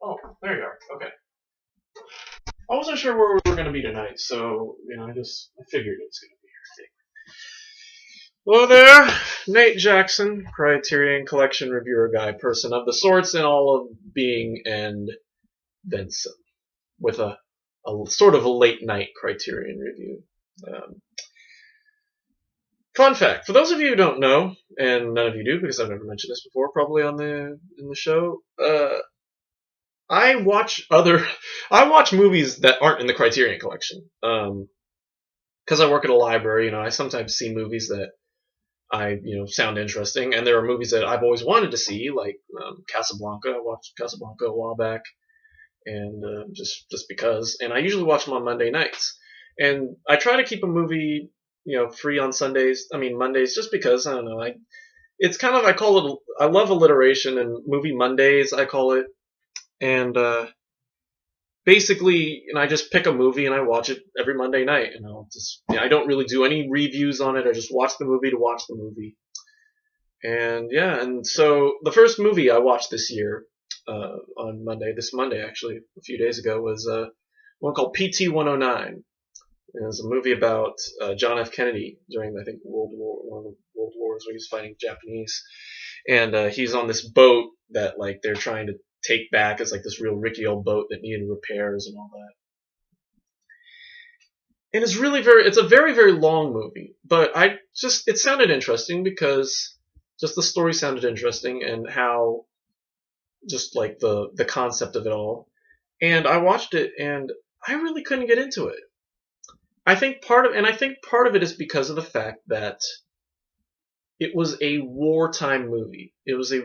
Oh, there you are. Okay. I wasn't sure where we were going to be tonight, so I figured it was going to be here. Hello there, Nate Jackson, Criterion Collection reviewer guy, person of the sorts in all of being, and then some, with a sort of a late night Criterion review. Um, Fun fact: for those of you who don't know, and none of you do because I've never mentioned this before, probably in the show. I watch other, I watch movies that aren't in the Criterion Collection. Because I work at a library, I sometimes see movies that sound interesting, and there are movies that I've always wanted to see, like Casablanca. I watched Casablanca a while back, and just because. And I usually watch them on Monday nights, and I try to keep a movie, free on Sundays. I mean Mondays, just because I don't know. It's kind of I call it. I love alliteration, and movie Mondays I call it, and basically, I just pick a movie and I watch it every Monday night. And I don't really do any reviews on it. I just watch the movie to watch the movie. And yeah, and so the first movie I watched this year on Monday, this Monday actually, a few days ago, was one called PT 109. It was a movie about John F. Kennedy during, I think, one of the World Wars where he was fighting Japanese. And he's on this boat that like they're trying to take back as like this real rickety old boat that needed repairs and all that. And it's a very, very long movie, but it sounded interesting because just the story sounded interesting and how just like the concept of it all. And I watched it and I really couldn't get into it. I think part of it is because of the fact that it was a wartime movie. It was a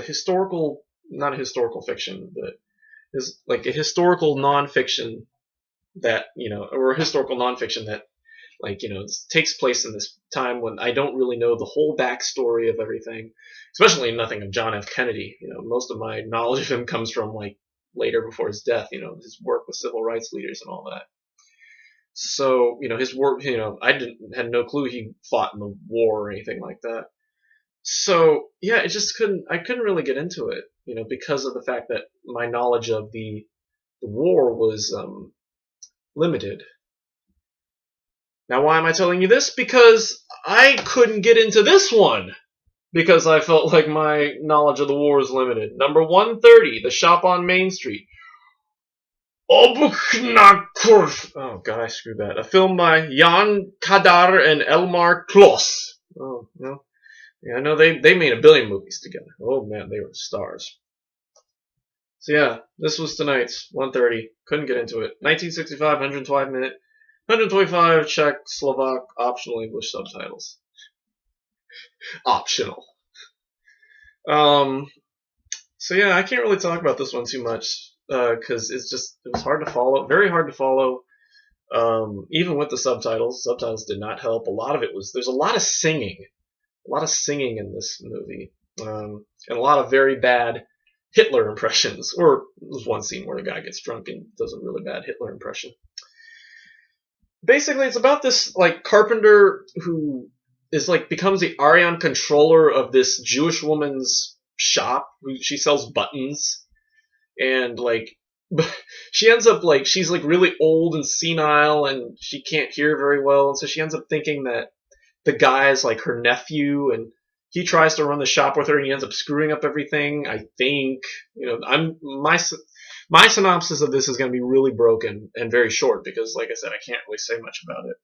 historical, not a historical fiction, but is like a historical nonfiction that or a historical nonfiction that takes place in this time when I don't really know the whole backstory of everything, especially nothing of John F. Kennedy. Most of my knowledge of him comes from like later before his death. His work with civil rights leaders and all that. So his work. Had no clue he fought in the war or anything like that. So yeah, I couldn't really get into it. Because of the fact that my knowledge of the war was limited. Now, why am I telling you this? Because I couldn't get into this one because I felt like my knowledge of the war is limited. Number 130, The Shop on Main Street. Obuknakurf. Oh god, I screwed that. A film by Jan Kadar and Elmar Klos. Oh no, yeah, I know they made a billion movies together. Oh man, they were stars. So yeah, this was tonight's 130. Couldn't get into it. 1965, 125 Czech, Slovak, optional English subtitles. Optional. So yeah, I can't really talk about this one too much because it was hard to follow, very hard to follow. Even with the subtitles, did not help. There's a lot of singing in this movie, and a lot of very bad Hitler impressions. Or there's one scene where the guy gets drunk and does a really bad Hitler impression. Basically, it's about this like carpenter who is like becomes the Aryan controller of this Jewish woman's shop. She sells buttons, and like she ends up like she's like really old and senile, and she can't hear very well, and so she ends up thinking that the guy is like her nephew, and he tries to run the shop with her, and he ends up screwing up everything. I think my synopsis of this is going to be really broken and very short because, like I said, I can't really say much about it.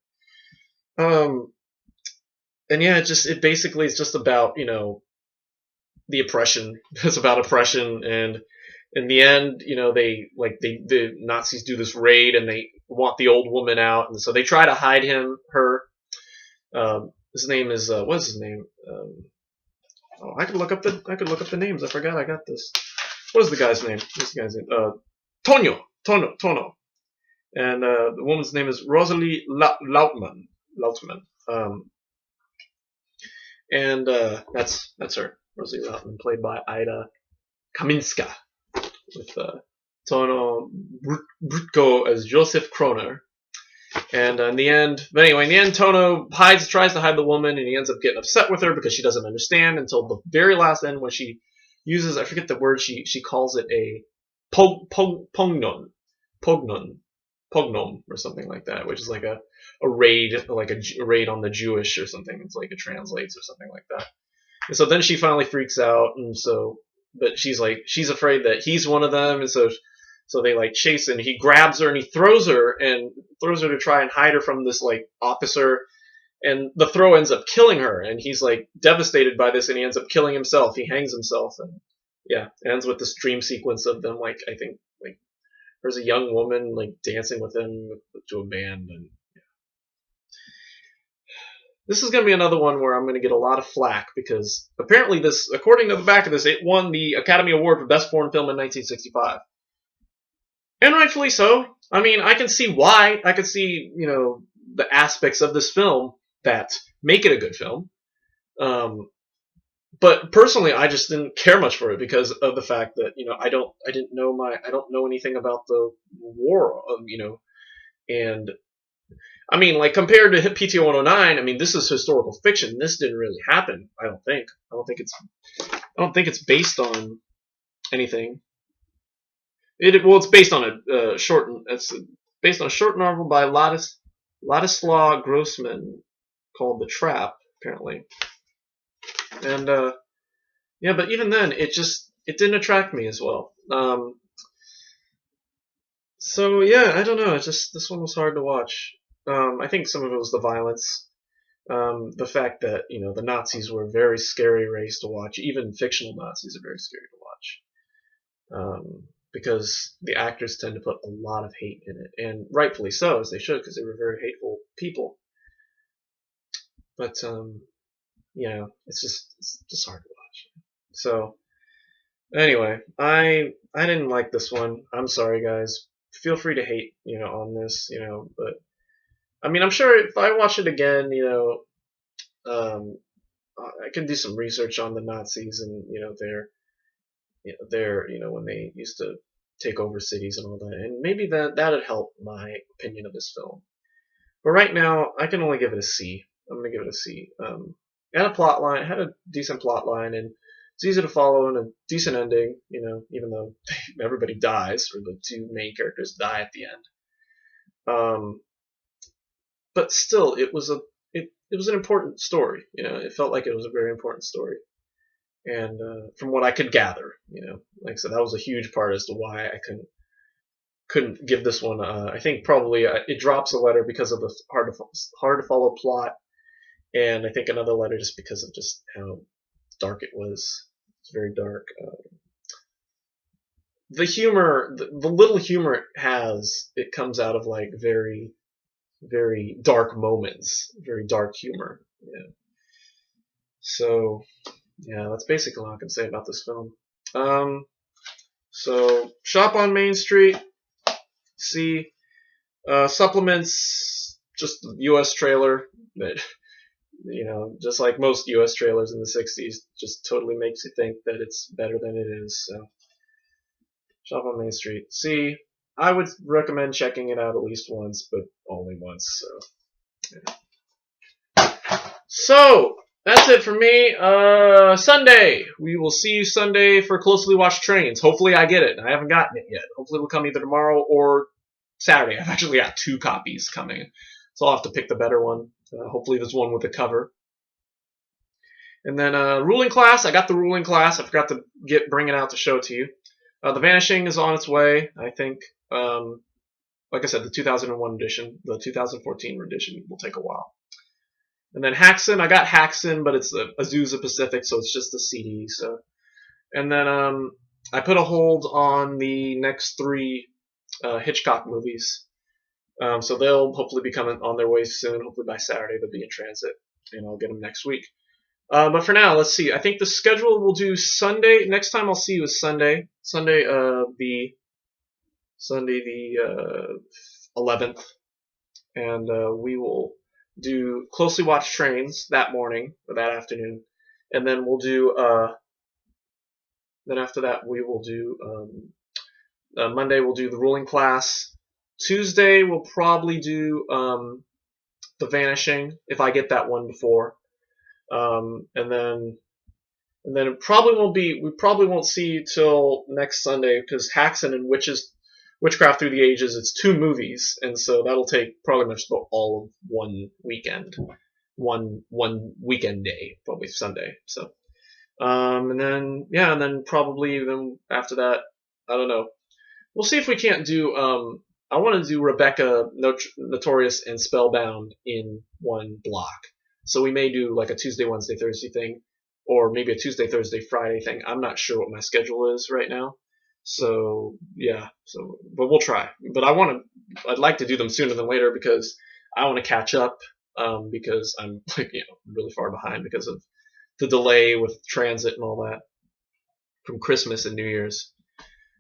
And yeah, it basically is just about the oppression. It's about oppression, and in the end, the Nazis do this raid and they want the old woman out, and so they try to hide her. His name is what's his name? I could look up the names. I forgot I got this. What is the guy's name? What's the guy's name? Tono. And the woman's name is Rosalie Lautman. And that's her, Rosalie Lautman, played by Ida Kaminska, with Tono Brutko as Joseph Kroner. And in the end, Tono tries to hide the woman, and he ends up getting upset with her because she doesn't understand until the very last end when she uses, I forget the word, she calls it Pognon, Pognon, Pognom, or something like that, which is like a raid, like a raid on the Jewish or something. It's like it translates or something like that. And so then she finally freaks out, and so, but she's afraid that he's one of them, and so they like chase, and he grabs her and he throws her to try and hide her from this like officer, and the throw ends up killing her, and he's like devastated by this, and he ends up killing himself. He hangs himself, and yeah, it ends with this dream sequence of them like I think like there's a young woman like dancing with him to a band, and this is going to be another one where I'm going to get a lot of flack because apparently this, according to the back of this, it won the Academy Award for Best Foreign Film in 1965. And rightfully so. I mean, I can see why. I can see, the aspects of this film that make it a good film. But personally, I just didn't care much for it because of the fact that, I don't know anything about the war, and I mean, like compared to PT 109, I mean, this is historical fiction. This didn't really happen. I don't think. I don't think it's based on anything. It's based on It's based on a short novel by Ladislaw Grossman called The Trap, apparently. And yeah, but even then, it didn't attract me as well. So yeah, I don't know. This one was hard to watch. I think some of it was the violence, the fact that the Nazis were a very scary race to watch. Even fictional Nazis are very scary to watch, because the actors tend to put a lot of hate in it, and rightfully so, as they should, because they were very hateful people. But it's just hard to watch. So anyway, I didn't like this one. I'm sorry, guys. Feel free to hate on this, but. I mean, I'm sure if I watch it again, I can do some research on the Nazis and their when they used to take over cities and all that, and maybe that'd help my opinion of this film. But right now, I can only give it a C. I'm gonna give it a C. It had a plot line, it had a decent plot line, and it's easy to follow and a decent ending. Even though everybody dies, or the two main characters die at the end. But still, it was an important story. It felt like it was a very important story, and from what I could gather, like I said, that was a huge part as to why I couldn't give this one. I think probably it drops a letter because of the hard to follow plot, and I think another letter just because of just how dark it was. It's very dark. The humor, the little humor it comes out of like very very dark moments, very dark humor. Yeah. So, yeah, that's basically all I can say about this film. So, shop on Main Street. See, supplements, just the U.S. trailer that, just like most U.S. trailers in the 60s, just totally makes you think that it's better than it is. So, shop on Main Street. See, I would recommend checking it out at least once, but only once. So, yeah. So that's it for me. Sunday. We will see you Sunday for Closely Watched Trains. Hopefully I get it. I haven't gotten it yet. Hopefully it will come either tomorrow or Saturday. I've actually got 2 copies coming, so I'll have to pick the better one. Hopefully there's one with a cover. And then Ruling Class. I got the Ruling Class. I forgot to bring it out to show it to you. The Vanishing is on its way, I think. Like I said, the 2001 edition. The 2014 edition will take a while. And then Haxon, I got Haxon, but it's the Azusa Pacific, so it's just the CD. So, and then I put a hold on the next 3 Hitchcock movies. So they'll hopefully be coming on their way soon. Hopefully by Saturday they'll be in transit, and I'll get them next week. But for now, let's see. I think the schedule will do Sunday. Next time I'll see you is Sunday. Sunday the 11th, and we will do Closely Watched Trains that morning or that afternoon, and then we'll do. Then after that, we will do. Monday we'll do The Ruling Class. Tuesday we'll probably do The Vanishing if I get that one before. And then And then it probably won't be. We probably won't see you till next Sunday because Haxan and Witchcraft Through the Ages. It's 2 movies, and so that'll take probably much about all of one weekend, one weekend day, probably Sunday. So, and then probably then after that, I don't know. We'll see if we can't do. I want to do Rebecca, Notorious, and Spellbound in one block. So we may do like a Tuesday, Wednesday, Thursday thing, or maybe a Tuesday, Thursday, Friday thing. I'm not sure what my schedule is right now. So yeah. But we'll try. But I'd like to do them sooner than later because I want to catch up. Because I'm really far behind because of the delay with transit and all that from Christmas and New Year's.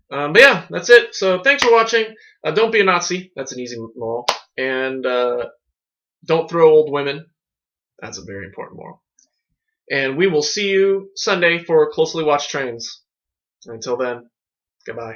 But yeah, that's it. So thanks for watching. Don't be a Nazi. That's an easy moral. And don't throw old women. That's a very important moral. And we will see you Sunday for Closely Watched Trains. Until then, goodbye.